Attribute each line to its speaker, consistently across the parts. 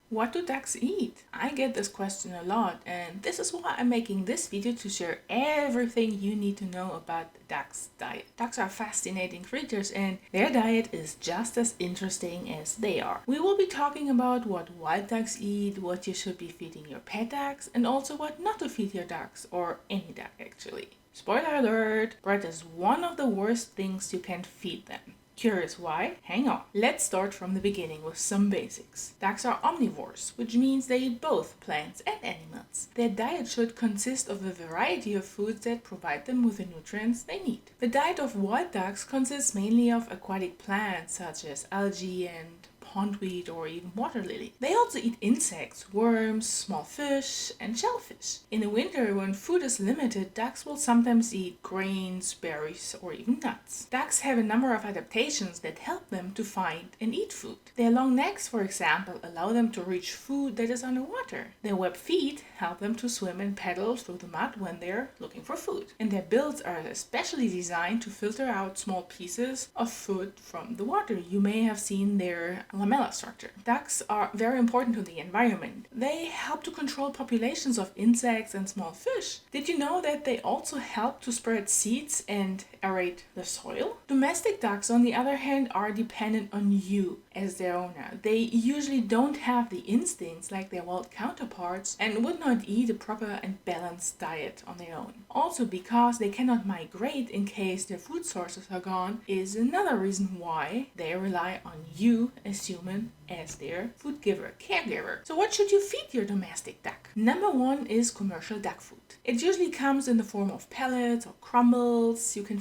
Speaker 1: What do ducks eat? I get this question a lot, and this is why I'm making this video to share everything you need to know about the duck's diet. Ducks are fascinating creatures, and their diet is just as interesting as they are. We will be talking about what wild ducks eat, what you should be feeding your pet ducks, and also what not to feed your ducks, or any duck actually. Spoiler alert, bread is one of the worst things you can feed them. Curious why? Hang on. Let's start from the beginning with some basics. Ducks are omnivores, which means they eat both plants and animals. Their diet should consist of a variety of foods that provide them with the nutrients they need. The diet of wild ducks consists mainly of aquatic plants such as algae and pondweed or even water lily. They also eat insects, worms, small fish, and shellfish. In the winter, when food is limited, ducks will sometimes eat grains, berries, or even nuts. Ducks have a number of adaptations that help them to find and eat food. Their long necks, for example, allow them to reach food that is underwater. Their webbed feet help them to swim and paddle through the mud when they're looking for food. And their bills are especially designed to filter out small pieces of food from the water. You may have seen their lamella structure. Ducks are very important to the environment. They help to control populations of insects and small fish. Did you know that they also help to spread seeds and aerate the soil? Domestic ducks, on the other hand, are dependent on you as their owner. They usually don't have the instincts like their wild counterparts and would not eat a proper and balanced diet on their own. Also, because they cannot migrate in case their food sources are gone is another reason why they rely on you as human as their food giver, caregiver. So what should you feed your domestic duck? Number one is commercial duck food. It usually comes in the form of pellets or crumbles. You can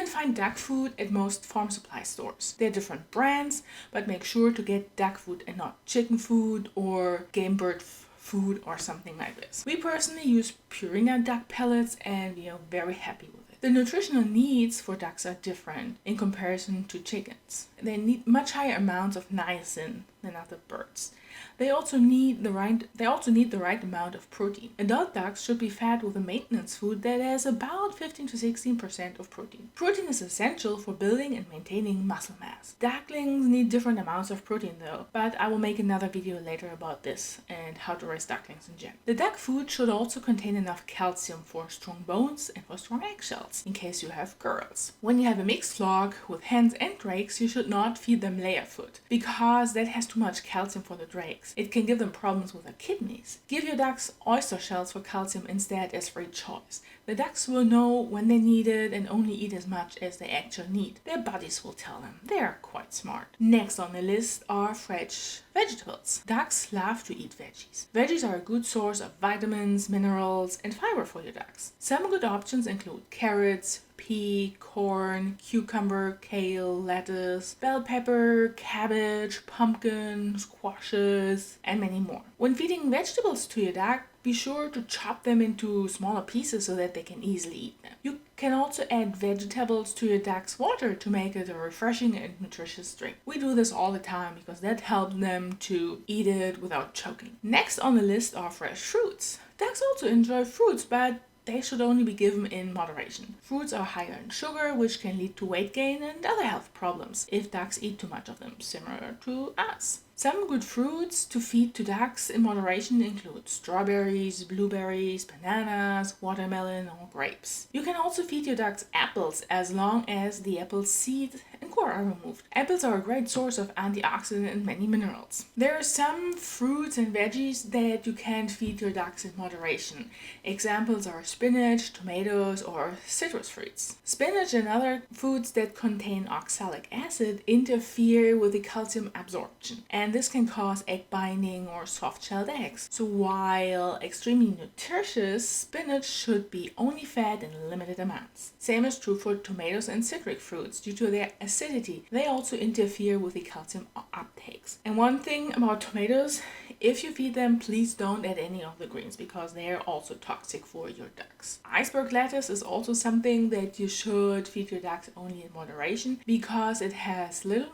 Speaker 1: find duck food at most farm supply stores. There are different brands, but make sure to get duck food and not chicken food or game bird food or something like this. We personally use Purina duck pellets and we are very happy with it. The nutritional needs for ducks are different in comparison to chickens. They need much higher amounts of niacin than other birds. They also need the right amount of protein. Adult ducks should be fed with a maintenance food that has about 15 to 16% of protein. Protein is essential for building and maintaining muscle mass. Ducklings need different amounts of protein though, but I will make another video later about this and how to raise ducklings in general. The duck food should also contain enough calcium for strong bones and for strong eggshells, in case you have girls. When you have a mixed flock with hens and drakes, you should not feed them layer food, because that has too much calcium for the drakes. It can give them problems with their kidneys. Give your ducks oyster shells for calcium instead as free choice. The ducks will know when they need it and only eat as much as they actually need. Their bodies will tell them. They are quite smart. Next on the list are fresh vegetables. Ducks love to eat veggies. Veggies are a good source of vitamins, minerals, and fiber for your ducks. Some good options include carrots, pea, corn, cucumber, kale, lettuce, bell pepper, cabbage, pumpkin, squashes, and many more. When feeding vegetables to your duck, be sure to chop them into smaller pieces so that they can easily eat them. You can also add vegetables to your duck's water to make it a refreshing and nutritious drink. We do this all the time because that helps them to eat it without choking. Next on the list are fresh fruits. Ducks also enjoy fruits, but they should only be given in moderation. Fruits are higher in sugar, which can lead to weight gain and other health problems if ducks eat too much of them, similar to us. Some good fruits to feed to ducks in moderation include strawberries, blueberries, bananas, watermelon, or grapes. You can also feed your ducks apples as long as the apple seed and core are removed. Apples are a great source of antioxidant and many minerals. There are some fruits and veggies that you can feed your ducks in moderation. Examples are spinach, tomatoes, or citrus fruits. Spinach and other foods that contain oxalic acid interfere with the calcium absorption, and this can cause egg binding or soft-shelled eggs. So while extremely nutritious, spinach should be only fed in limited amounts. Same is true for tomatoes and citric fruits. Due to their acidity, they also interfere with the calcium uptakes. And one thing about tomatoes, if you feed them, please don't add any of the greens because they are also toxic for your ducks. Iceberg lettuce is also something that you should feed your ducks only in moderation because it has little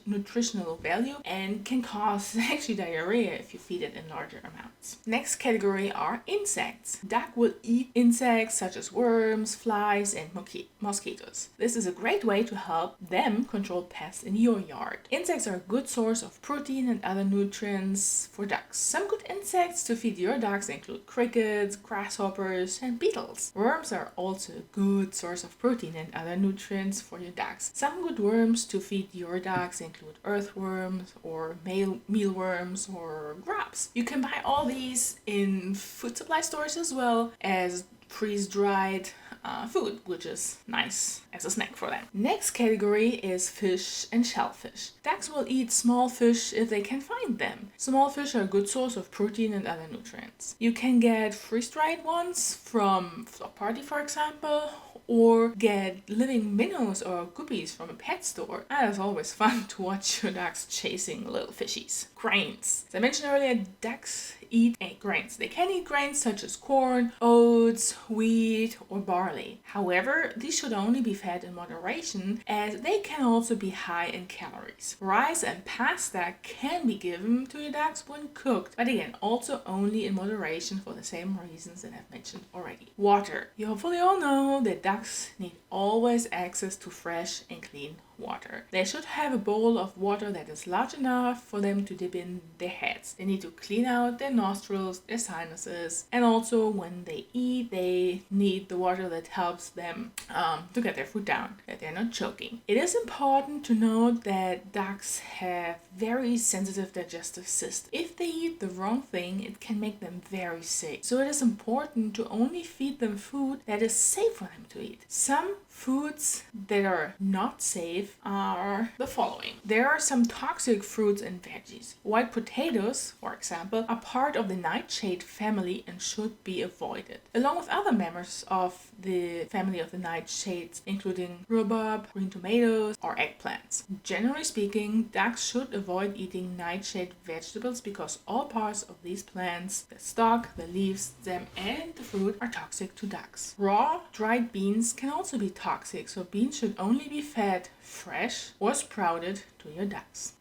Speaker 1: nutritional value and can cause actually diarrhea if you feed it in larger amounts. Next category are insects. Duck will eat insects such as worms, flies, and mosquitoes. This is a great way to help them control pests in your yard. Insects are a good source of protein and other nutrients for ducks. ducks. Some good insects to feed your ducks include crickets, grasshoppers, and beetles. Worms are also a good source of protein and other nutrients for your ducks. Some good worms to feed your ducks include earthworms or mealworms or grubs. You can buy all these in food supply stores as well as freeze-dried food, which is nice as a snack for them. Next category is fish and shellfish. Ducks will eat small fish if they can find them. Small fish are a good source of protein and other nutrients. You can get freeze-dried ones from a party, for example, or get living minnows or guppies from a pet store. That is always fun to watch your ducks chasing little fishies. Grains. As I mentioned earlier, ducks eat grains. They can eat grains such as corn, oats, wheat, or barley. However, these should only be fed in moderation as they can also be high in calories. Rice and pasta can be given to your ducks when cooked, but again, also only in moderation for the same reasons that I've mentioned already. Water. You hopefully all know that ducks need always access to fresh and clean water. They should have a bowl of water that is large enough for them to dip in their heads. They need to clean out their nostrils, their sinuses, and also when they eat, they need the water that helps them to get their food down, that they're not choking. It is important to note that ducks have very sensitive digestive system. If they eat the wrong thing, it can make them very sick. So it is important to only feed them food that is safe for them to eat. Some foods that are not safe are the following. There are some toxic fruits and veggies. White potatoes, for example, are part of the nightshade family and should be avoided, along with other members of the family of the nightshades, including rhubarb, green tomatoes, or eggplants. Generally speaking, ducks should avoid eating nightshade vegetables because all parts of these plants, the stalk, the leaves, stem, and the fruit, are toxic to ducks. Raw, dried beans can also be toxic, so beans should only be fed fresh or sprouted to your ducks.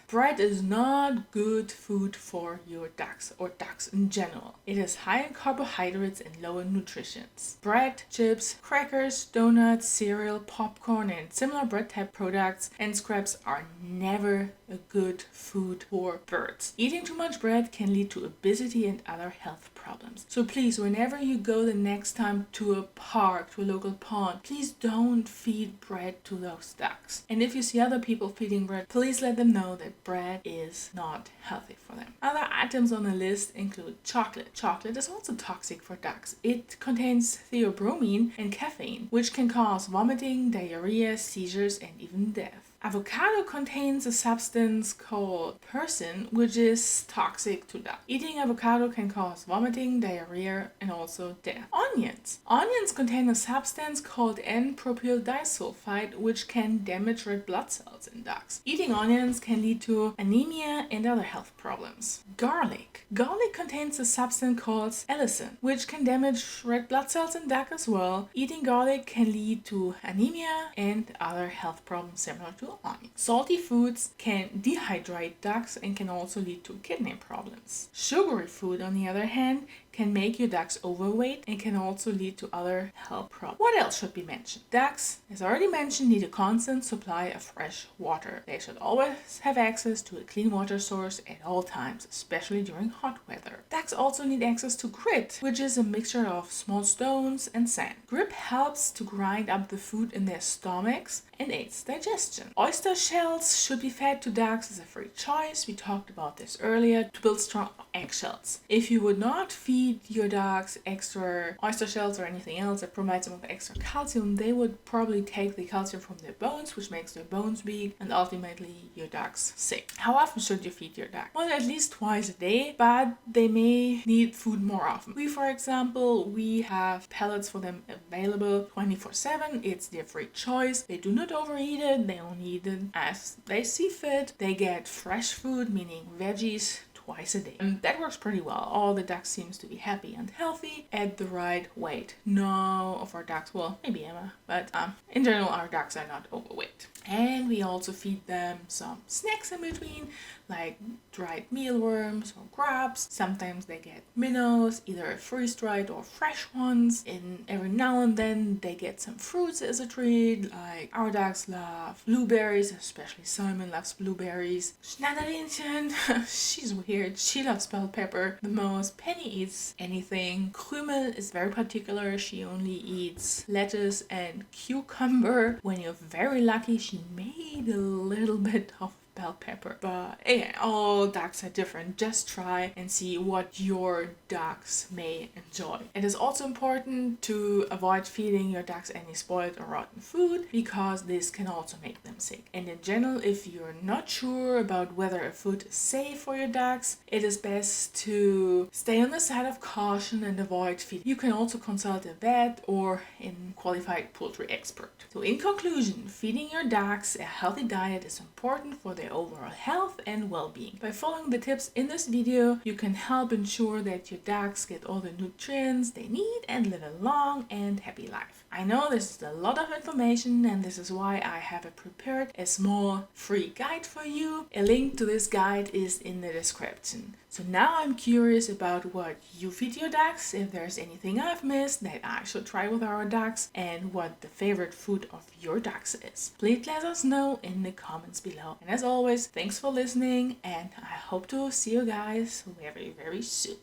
Speaker 1: Bread is not good food for your ducks or ducks in general. It is high in carbohydrates and low in nutrition. Bread, chips, crackers, donuts, cereal, popcorn, and similar bread type products and scraps are never a good food for birds. Eating too much bread can lead to obesity and other health problems. So please, whenever you go the next time to a park, to a local pond, please don't feed bread to those ducks. And if you see other people feeding bread, please let them know that bread is not healthy for them. Other items on the list include chocolate. Chocolate is also toxic for ducks. It contains theobromine and caffeine, which can cause vomiting, diarrhea, seizures, and even death. Avocado contains a substance called persin, which is toxic to ducks. Eating avocado can cause vomiting, diarrhea, and also death. Onions contain a substance called N-propyl disulfide, which can damage red blood cells in ducks. Eating onions can lead to anemia and other health problems. Garlic contains a substance called allicin, which can damage red blood cells in ducks as well. Eating garlic can lead to anemia and other health problems similar to onions. Salty foods can dehydrate ducks and can also lead to kidney problems. Sugary food, on the other hand, can make your ducks overweight and can also lead to other health problems. What else should be mentioned? Ducks, as already mentioned, need a constant supply of fresh water. They should always have access to a clean water source at all times, especially during hot weather. Ducks also need access to grit, which is a mixture of small stones and sand. Grit helps to grind up the food in their stomachs and aids digestion. Oyster shells should be fed to ducks as a free choice. We talked about this earlier to build strong eggshells. If you would not feed your dogs extra oyster shells or anything else that provides them with extra calcium, they would probably take the calcium from their bones, which makes their bones weak and ultimately your dogs sick. How often should you feed your dog? Well, at least twice a day, but they may need food more often. For example, we have pellets for them available 24/7. It's their free choice. They do not overeat it. They only eat it as they see fit. They get fresh food, meaning veggies, twice a day. And that works pretty well. All the ducks seems to be happy and healthy at the right weight. No of our ducks, well, maybe Emma, but in general our ducks are not overweight. And we also feed them some snacks in between, like dried mealworms or grubs. Sometimes they get minnows, either freeze-dried or fresh ones. And every now and then they get some fruits as a treat, like our ducks love blueberries, especially Simon loves blueberries. Schnatterlinchen, she's here here, she loves bell pepper the most. Penny eats anything. Krümel is very particular. She only eats lettuce and cucumber. When you're very lucky, she may eat a little bit of bell pepper. But again, all ducks are different. Just try and see what your ducks may enjoy. It is also important to avoid feeding your ducks any spoiled or rotten food, because this can also make them sick. And in general, if you're not sure about whether a food is safe for your ducks, it is best to stay on the side of caution and avoid feeding. You can also consult a vet or a qualified poultry expert. So in conclusion, feeding your ducks a healthy diet is important for their overall health and well-being. By following the tips in this video, you can help ensure that your ducks get all the nutrients they need and live a long and happy life. I know this is a lot of information, and this is why I have prepared a small free guide for you. A link to this guide is in the description. So now I'm curious about what you feed your ducks, if there's anything I've missed that I should try with our ducks, and what the favorite food of your ducks is. Please let us know in the comments below. And as always, thanks for listening, and I hope to see you guys very, very soon.